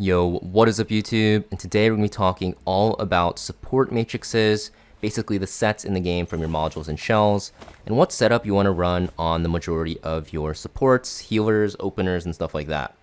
Yo, what is up YouTube? And today we're going to be talking all about support matrices, basically the sets in the game from your modules and shells, and what setup you want to run on the majority of your supports, healers, openers, and stuff like that.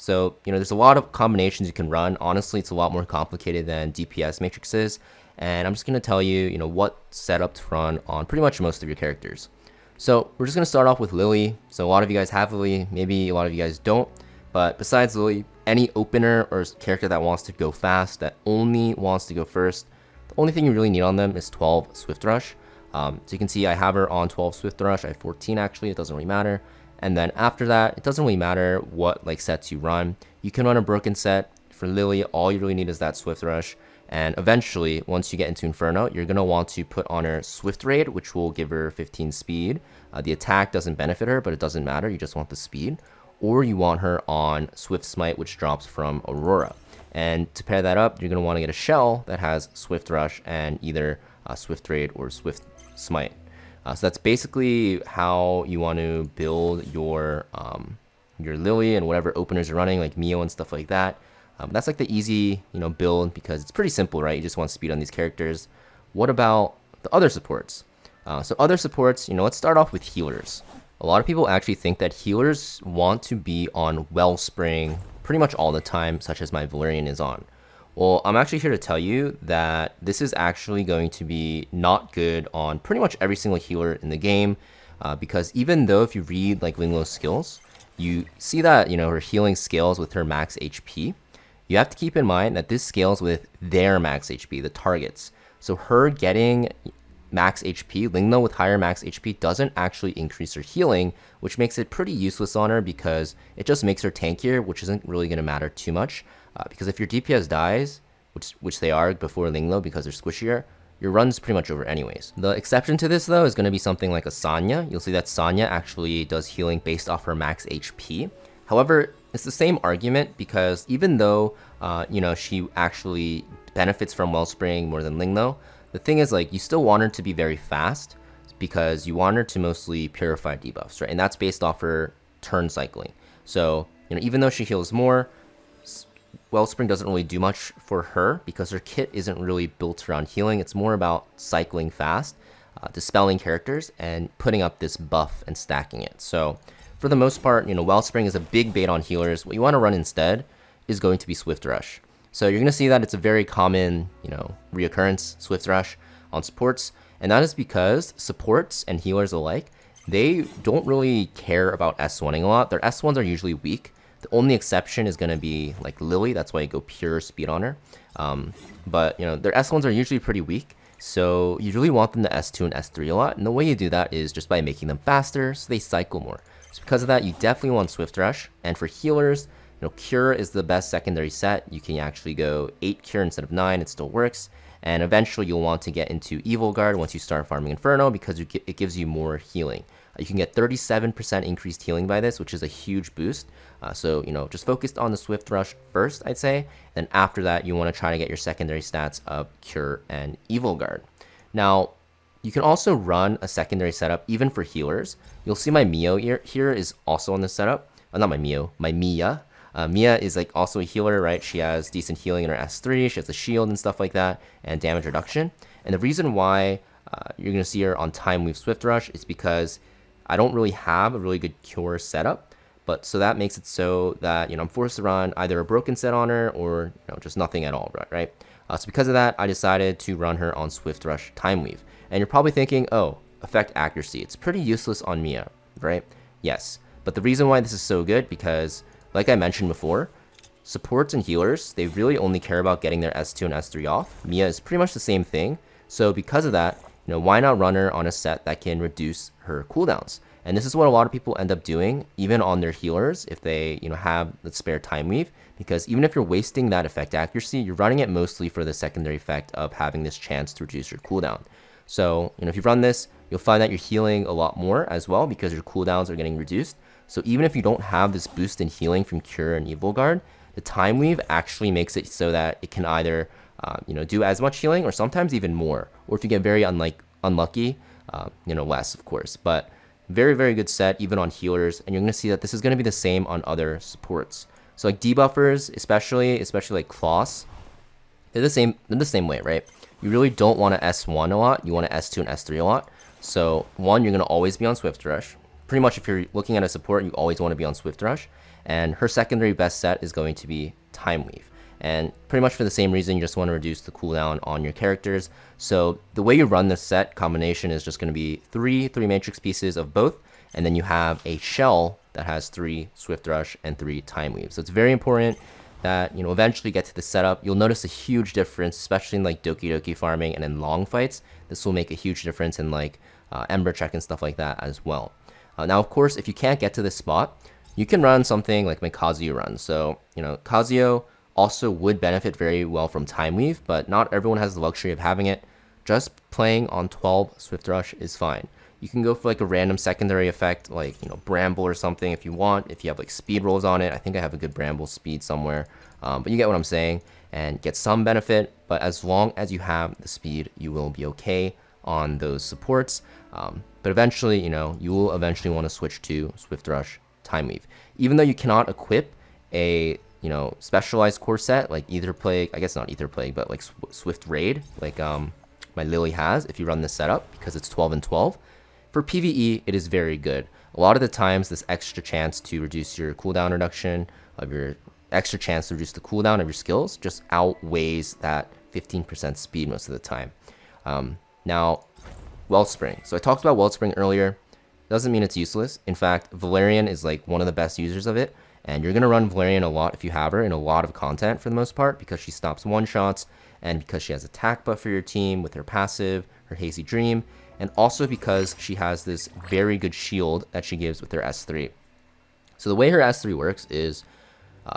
There's a lot of combinations you can run. Honestly, it's a lot more complicated than DPS matrices, and I'm just going to tell you, what setup to run on pretty much most of your characters. So we're just going to start off with Lily. So a lot of you guys have Lily, maybe a lot of you guys don't. But besides Lily, any opener or character that wants to go fast, that only wants to go first, the only thing you really need on them is 12 Swift Rush. So you can see I have her on 12 Swift Rush. I have 14 actually, it doesn't really matter. And then after that, it doesn't really matter what sets you run. You can run a broken set. For Lily, all you really need is that Swift Rush. And eventually, once you get into Inferno, you're going to want to put on her Swift Raid, which will give her 15 speed. The attack doesn't benefit her, but it doesn't matter. You just want the speed. Or you want her on Swift Smite, which drops from Aurora. And to pair that up, you're going to want to get a shell that has Swift Rush and either Swift Raid or Swift Smite. So that's basically how you want to build your Lily and whatever openers you're running, like Mio and stuff like that. That's like the easy build because it's pretty simple, right? You just want speed on these characters. What about the other supports? So other supports, let's start off with healers. A lot of people actually think that healers want to be on Wellspring pretty much all the time, such as my Valerian is on. Well, I'm actually here to tell you that this is actually going to be not good on pretty much every single healer in the game, because even though if you read Linglo's skills, you see that her healing scales with her max HP. You have to keep in mind that this scales with their max HP, the targets. So her getting max HP, Linglo with higher max HP doesn't actually increase her healing, which makes it pretty useless on her because it just makes her tankier, which isn't really going to matter too much. Because if your DPS dies, which they are before Linglo because they're squishier, your run's pretty much over anyways. The exception to this though is going to be something like a Sanya. You'll see that Sanya actually does healing based off her max HP. However, it's the same argument because even though she actually benefits from Wellspring more than Linglo, the thing is you still want her to be very fast because you want her to mostly purify debuffs, right? And that's based off her turn cycling. So even though she heals more, Wellspring doesn't really do much for her because her kit isn't really built around healing. It's more about cycling fast, dispelling characters, and putting up this buff and stacking it. So for the most part, Wellspring is a big bait on healers. What you want to run instead is going to be Swift Rush. So you're going to see that it's a very common, reoccurrence, Swift Rush on supports. And that is because supports and healers alike, they don't really care about S1ing a lot. Their S1s are usually weak. The only exception is going to be Lily. That's why you go pure speed on her. But their S1s are usually pretty weak. So you really want them to S2 and S3 a lot. And the way you do that is just by making them faster so they cycle more. So because of that, you definitely want Swift Rush. And for healers, Cure is the best secondary set. You can actually go 8 Cure instead of 9. It still works. And eventually you'll want to get into Evil Guard once you start farming Inferno because it gives you more healing. You can get 37% increased healing by this, which is a huge boost. So just focused on the Swift Rush first, I'd say. Then after that, you want to try to get your secondary stats of Cure and Evil Guard. Now, you can also run a secondary setup even for healers. You'll see my Mio here is also on this setup. Not my Mio, my Mia. Mia is also a healer, right? She has decent healing in her S3, she has a shield and stuff like that, and damage reduction. And the reason why you're going to see her on Time Weave Swift Rush is because I don't really have a really good Cure setup, but so that makes it so that I'm forced to run either a broken set on her or just nothing at all, right? So because of that, I decided to run her on Swift Rush Time Weave. And you're probably thinking, oh, effect accuracy, it's pretty useless on Mia, right? Yes, but the reason why this is so good because, like I mentioned before, supports and healers, they really only care about getting their S2 and S3 off. Mia is pretty much the same thing. So because of that, why not run her on a set that can reduce her cooldowns? And this is what a lot of people end up doing, even on their healers, if they have the spare Time Weave. Because even if you're wasting that effect accuracy, you're running it mostly for the secondary effect of having this chance to reduce your cooldown. So if you run this, you'll find that you're healing a lot more as well because your cooldowns are getting reduced. So even if you don't have this boost in healing from Cure and Evil Guard, the Time Weave actually makes it so that it can either do as much healing or sometimes even more. Or if you get very unlucky, less, of course. But very, very good set even on healers. And you're going to see that this is going to be the same on other supports. So like debuffers, especially like Kloss, they're the same way, right? You really don't want to S1 a lot. You want to S2 and S3 a lot. So one, you're going to always be on Swift Rush. Pretty much if you're looking at a support, you always want to be on Swift Rush. And her secondary best set is going to be Time Weave. And pretty much for the same reason, you just want to reduce the cooldown on your characters. So the way you run this set combination is just going to be three matrix pieces of both. And then you have a shell that has 3 Swift Rush and 3 Time Weave. So it's very important that, you know, eventually get to the setup. You'll notice a huge difference, especially in like Doki Doki farming and in long fights. This will make a huge difference in like Ember Check and stuff like that as well. Now, of course, if you can't get to this spot, you can run something like my Kazuya run. So, you know, Kazuya also would benefit very well from Time Weave, but not everyone has the luxury of having it. Just playing on 12 Swift Rush is fine. You can go for like a random secondary effect, like, you know, Bramble or something if you want. If you have like speed rolls on it, I think I have a good Bramble speed somewhere. But you get what I'm saying, and get some benefit. But as long as you have the speed, you will be okay on those supports. But eventually, you know, you will eventually want to switch to Swift Rush, Time Weave. Even though you cannot equip a, you know, specialized core set like Ether Plague, I guess not Ether Plague, but like Swift Raid, like my Lily has, if you run this setup, because it's 12 and 12. For PvE, it is very good. A lot of the times, this extra chance to reduce your cooldown reduction of your extra chance to reduce the cooldown of your skills just outweighs that 15% speed most of the time. Now, Wellspring. So I talked about Wellspring earlier. Doesn't mean it's useless. In fact, Valerian is like one of the best users of it. And you're going to run Valerian a lot if you have her in a lot of content for the most part, because she stops one-shots and because she has attack buff for your team with her passive, her Hazy Dream, and also because she has this very good shield that she gives with her S3. So the way her S3 works is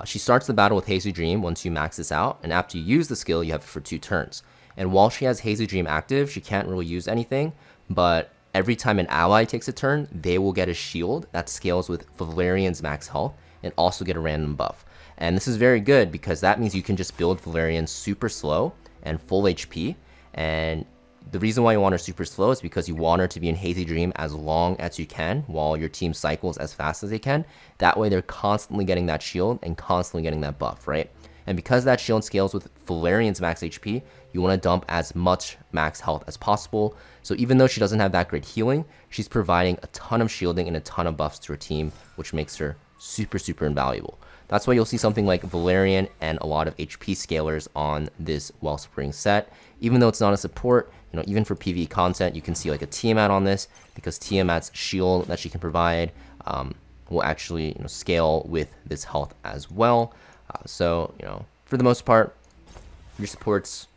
she starts the battle with Hazy Dream once you max this out, and after you use the skill, you have it for 2 turns. And while she has Hazy Dream active, she can't really use anything, but every time an ally takes a turn, they will get a shield that scales with Valerian's max health and also get a random buff. And this is very good because that means you can just build Valerian super slow and full HP. And the reason why you want her super slow is because you want her to be in Hazy Dream as long as you can while your team cycles as fast as they can. That way they're constantly getting that shield and constantly getting that buff, right? And because that shield scales with Valerian's max HP, you want to dump as much max health as possible. So even though she doesn't have that great healing, she's providing a ton of shielding and a ton of buffs to her team, which makes her super invaluable. That's why you'll see something like Valerian and a lot of HP scalers on this Wellspring set. Even though it's not a support, you know, even for PvE content, you can see like a Tiamat on this, because Tiamat's shield that she can provide will actually, you know, scale with this health as well. So, you know, for the most part, your supports,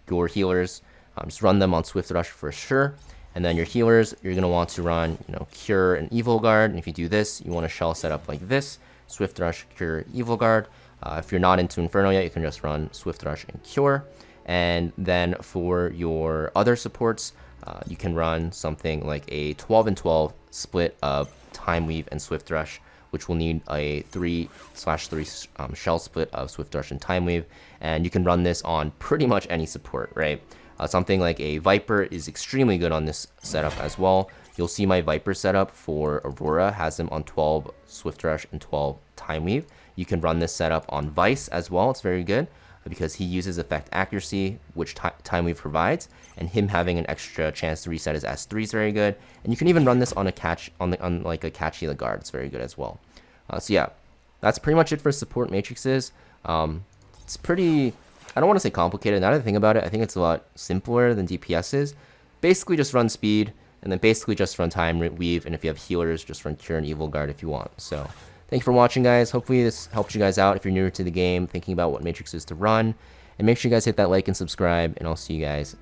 your healers, just run them on Swift Rush for sure. And then your healers, you're going to want to run, you know, Cure and Evil Guard. And if you do this, you want a shell set up like this: Swift Rush, Cure, Evil Guard. If you're not into Inferno yet, you can just run Swift Rush and Cure. And then for your other supports, you can run something like a 12 and 12 split of Time Weave and Swift Rush, which will need a 3/3 shell split of Swift Rush and Time Weave. And you can run this on pretty much any support, right? Something like a Viper is extremely good on this setup as well. You'll see my Viper setup for Aurora has him on 12 Swift Rush and 12 Time Weave. You can run this setup on Vice as well. It's very good because he uses effect accuracy, which Time Weave provides, and him having an extra chance to reset his S3 is very good. And you can even run this on a catch on like a Catchy the Guard. It's very good as well. So yeah, that's pretty much it for support matrices. It's pretty, I don't want to say complicated. Now that I think about it, I think it's a lot simpler than DPS is. Basically just run speed, and then basically just run Time Weave, and if you have healers, just run Cure and Evil Guard if you want. So thank you for watching, guys. Hopefully this helps you guys out if you're newer to the game, thinking about what matrices to run. And make sure you guys hit that like and subscribe, and I'll see you guys